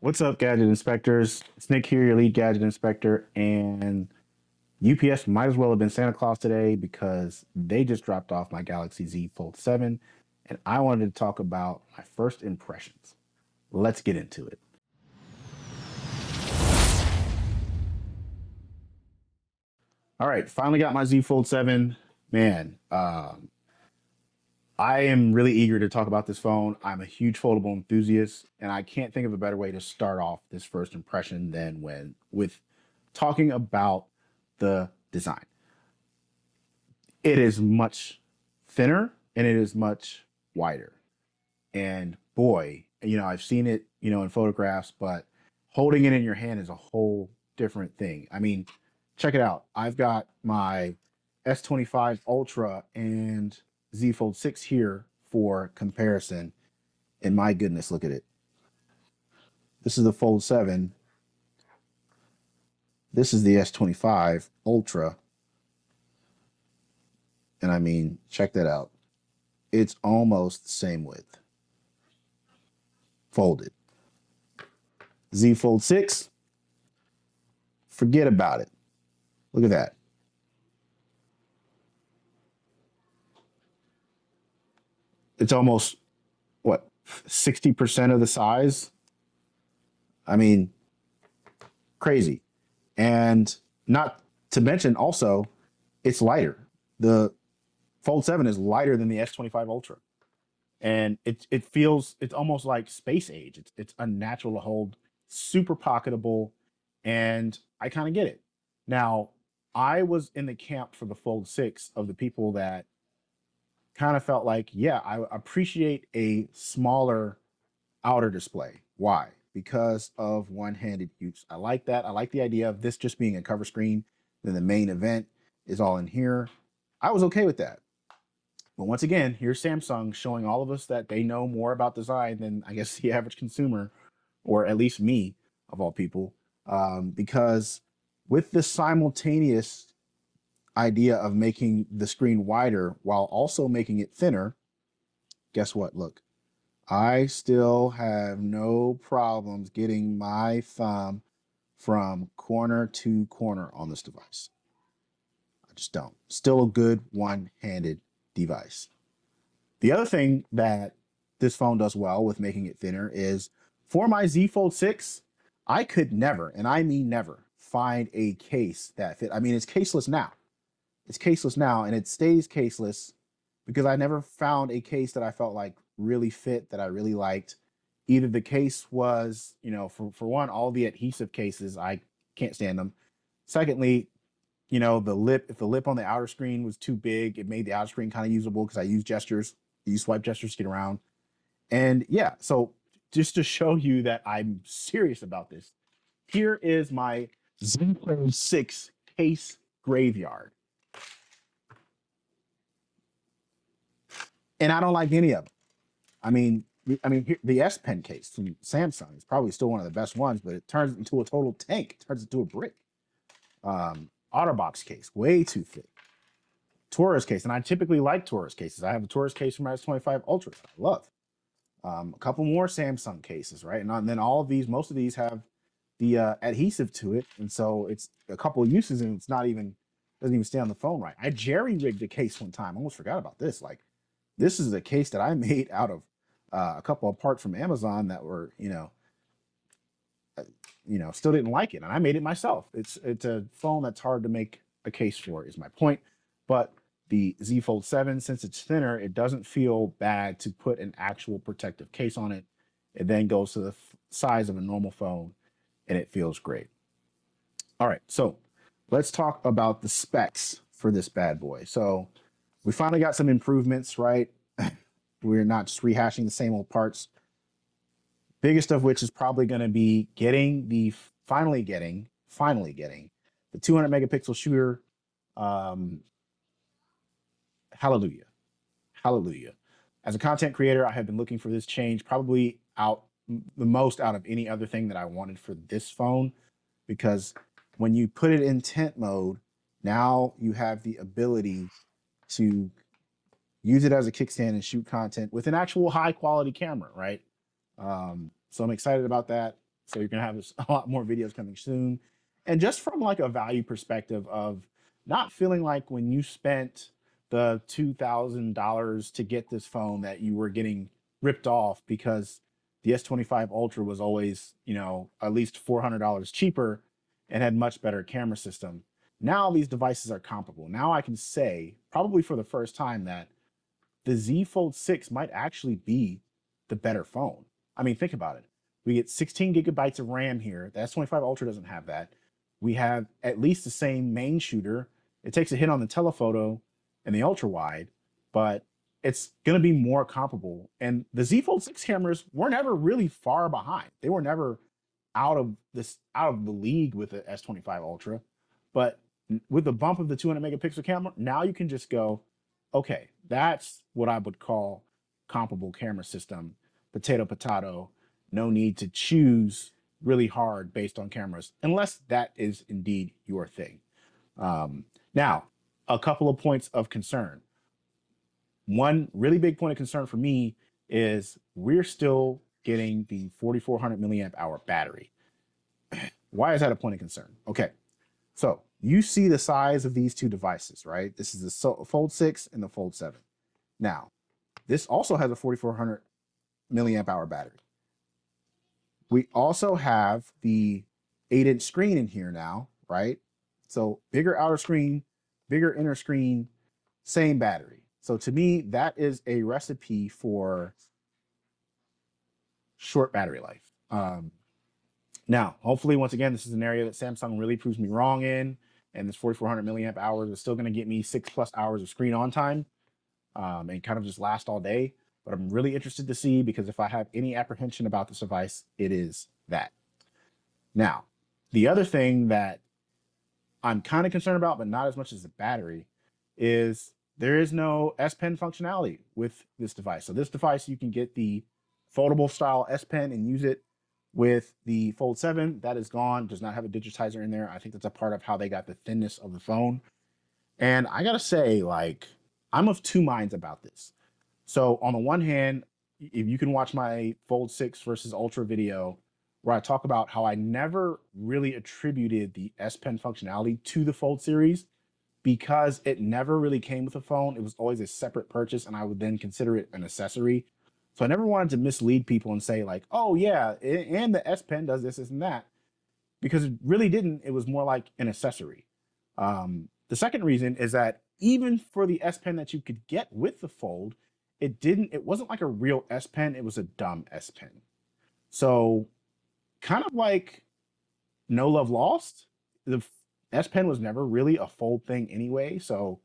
What's up, gadget inspectors? It's Nick here, your lead gadget inspector, and UPS might as well have been Santa Claus today because they just dropped off my Galaxy Z Fold 7, and I wanted to talk about my first impressions. Let's get into it. All right, finally got my Z Fold 7. Man, I am really eager to talk about this phone. I'm a huge foldable enthusiast, and I can't think of a better way to start off this first impression than when with talking about the design. It is much thinner and it is much wider. And boy, I've seen it, in photographs, but holding it in your hand is a whole different thing. I mean, check it out. I've got my S25 Ultra and Z Fold 6 here for comparison. And my goodness, look at it. This is the Fold 7. This is the S25 Ultra. And I mean, check that out. It's almost the same width, folded. Z Fold 6, forget about it. Look at that. It's almost, what, 60% of the size? I mean, crazy. And not to mention also, it's lighter. The Fold 7 is lighter than the S25 Ultra. And it feels, it's almost like space age. It's unnatural to hold, super pocketable, and I kind of get it. Now, I was in the camp for the Fold 6 of the people that kind of felt like, yeah, I appreciate a smaller outer display. Why? Because of one-handed use. I like that. I like the idea of this just being a cover screen. Then the main event is all in here. I was okay with that. But once again, here's Samsung showing all of us that they know more about design than I guess the average consumer, or at least me, of all people. Because with the simultaneous idea of making the screen wider while also making it thinner, guess what? Look, I still have no problems getting my thumb from corner to corner on this device. I just don't. Still a good one-handed device. The other thing that this phone does well with making it thinner is for my Z Fold 6, I could never, and I mean never, find a case that fit. I mean, it's caseless now. It's caseless now, and it stays caseless because I never found a case that I felt like really fit, that I really liked. Either the case was, for one, all the adhesive cases, I can't stand them. Secondly, the lip, if the lip on the outer screen was too big, it made the outer screen kind of usable because I use gestures, use swipe gestures to get around. And yeah, so just to show you that I'm serious about this, here is my Z Fold 6 case graveyard. And I don't like any of them. I mean, the S Pen case from Samsung is probably still one of the best ones, but it turns into a total tank. It turns into a brick. OtterBox case, way too thick. Taurus case, and I typically like Taurus cases. I have a Taurus case from my S25 Ultra that I love. A couple more Samsung cases, right? And then all of these, most of these have the adhesive to it, and so it's a couple of uses, and it's not even doesn't even stay on the phone right. I jerry rigged a case one time. I almost forgot about this. Like this is a case that I made out of a couple of parts from Amazon that were, still didn't like it, and I made it myself. It's a phone that's hard to make a case for, is my point. But the Z Fold 7, since it's thinner, it doesn't feel bad to put an actual protective case on it. It then goes to the size of a normal phone, and it feels great. All right, so let's talk about the specs for this bad boy. So we finally got some improvements, right? We're not just rehashing the same old parts. Biggest of which is probably going to be finally getting the 200 megapixel shooter. Um, hallelujah, hallelujah. As a content creator, I have been looking for this change probably out the most out of any other thing that I wanted for this phone, because when you put it in tent mode, now you have the ability to use it as a kickstand and shoot content with an actual high quality camera, right? So I'm excited about that. So you're gonna have a lot more videos coming soon. And just from like a value perspective of not feeling like when you spent the $2,000 to get this phone that you were getting ripped off because the S25 Ultra was always, at least $400 cheaper and had much better camera system. Now these devices are comparable. Now I can say, probably for the first time, that the Z Fold 6 might actually be the better phone. I mean, think about it. We get 16 gigabytes of RAM here. The S25 Ultra doesn't have that. We have at least the same main shooter. It takes a hit on the telephoto and the ultra wide, but it's going to be more comparable. And the Z Fold 6 cameras were never really far behind. They were never out of the league with the S25 Ultra. But with the bump of the 200 megapixel camera, now you can just go, okay, that's what I would call comparable camera system. Potato, potato. No need to choose really hard based on cameras, unless that is indeed your thing. Now, a couple of points of concern. One really big point of concern for me is we're still getting the 4,400 milliamp hour battery. Why is that a point of concern? Okay, so you see the size of these two devices, right? This is the Fold 6 and the Fold 7. Now, this also has a 4,400 milliamp hour battery. We also have the 8-inch screen in here now, right? So bigger outer screen, bigger inner screen, same battery. So to me, that is a recipe for short battery life. Now, hopefully, once again, this is an area that Samsung really proves me wrong in, and this 4,400 milliamp hours is still going to get me 6+ hours of screen on time, and kind of just last all day. But I'm really interested to see, because if I have any apprehension about this device, it is that. Now, the other thing that I'm kind of concerned about, but not as much as the battery, is there is no S Pen functionality with this device. So this device, you can get the foldable style S Pen and use it with the Fold 7. That is gone, does not have a digitizer in there. I think that's a part of how they got the thinness of the phone. And I gotta say, like, I'm of two minds about this. So on the one hand, if you can watch my Fold 6 versus Ultra video, where I talk about how I never really attributed the S Pen functionality to the Fold series, because it never really came with a phone. It was always a separate purchase, and I would then consider it an accessory. So I never wanted to mislead people and say like, oh yeah, and the S Pen does this, this, and that, because it really didn't. It was more like an accessory. The second reason is that even for the S Pen that you could get with the Fold, it wasn't like a real S Pen. It was a dumb S Pen. So kind of like no love lost. The S Pen was never really a Fold thing anyway. So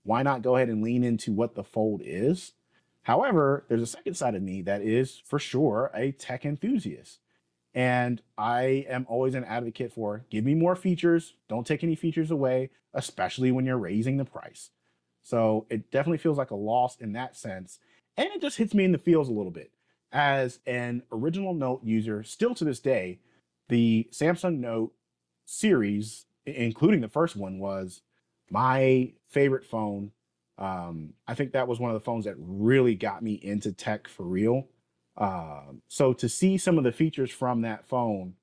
why not go ahead and lean into what the Fold is? However, there's a second side of me that is for sure a tech enthusiast. And I am always an advocate for give me more features, don't take any features away, especially when you're raising the price. So it definitely feels like a loss in that sense. And it just hits me in the feels a little bit. As an original Note user, still to this day, the Samsung Note series, including the first one, was my favorite phone. I think that was one of the phones that really got me into tech for real. So to see some of the features from that phone,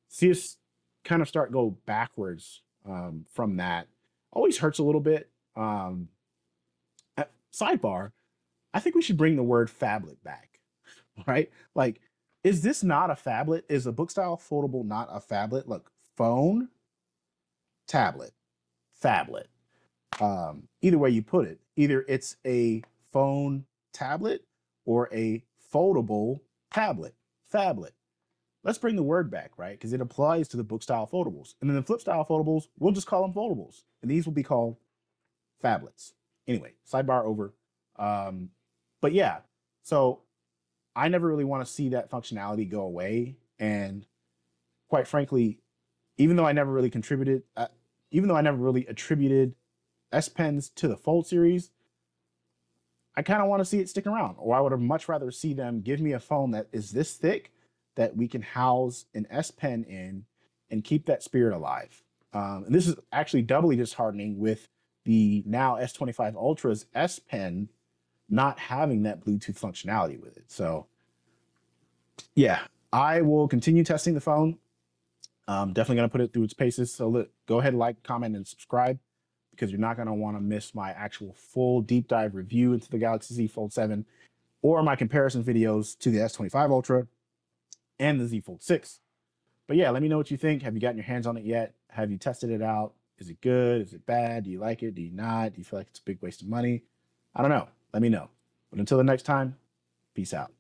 see us kind of start go backwards from that, always hurts a little bit. Sidebar, I think we should bring the word phablet back, right? Like, is this not a phablet? Is a book style foldable not a phablet? Look, phone, tablet, phablet. Either way you put it, either it's a phone tablet or a foldable tablet, phablet. Let's bring the word back, right? Because it applies to the book style foldables. And then the flip style foldables, we'll just call them foldables. And these will be called phablets. Anyway, sidebar over. But yeah, so I never really want to see that functionality go away. And quite frankly, even though I never really attributed S Pens to the Fold series, I kind of want to see it stick around, or I would have much rather see them give me a phone that is this thick that we can house an S Pen in and keep that spirit alive. And this is actually doubly disheartening with the now S25 Ultra's S Pen not having that Bluetooth functionality with it. So yeah, I will continue testing the phone. I'm definitely going to put it through its paces. So go ahead, like, comment, and subscribe, because you're not going to want to miss my actual full deep dive review into the Galaxy Z Fold 7 or my comparison videos to the S25 Ultra and the Z Fold 6. But yeah, let me know what you think. Have you gotten your hands on it yet? Have you tested it out? Is it good? Is it bad? Do you like it? Do you not? Do you feel like it's a big waste of money? I don't know. Let me know. But until the next time, peace out.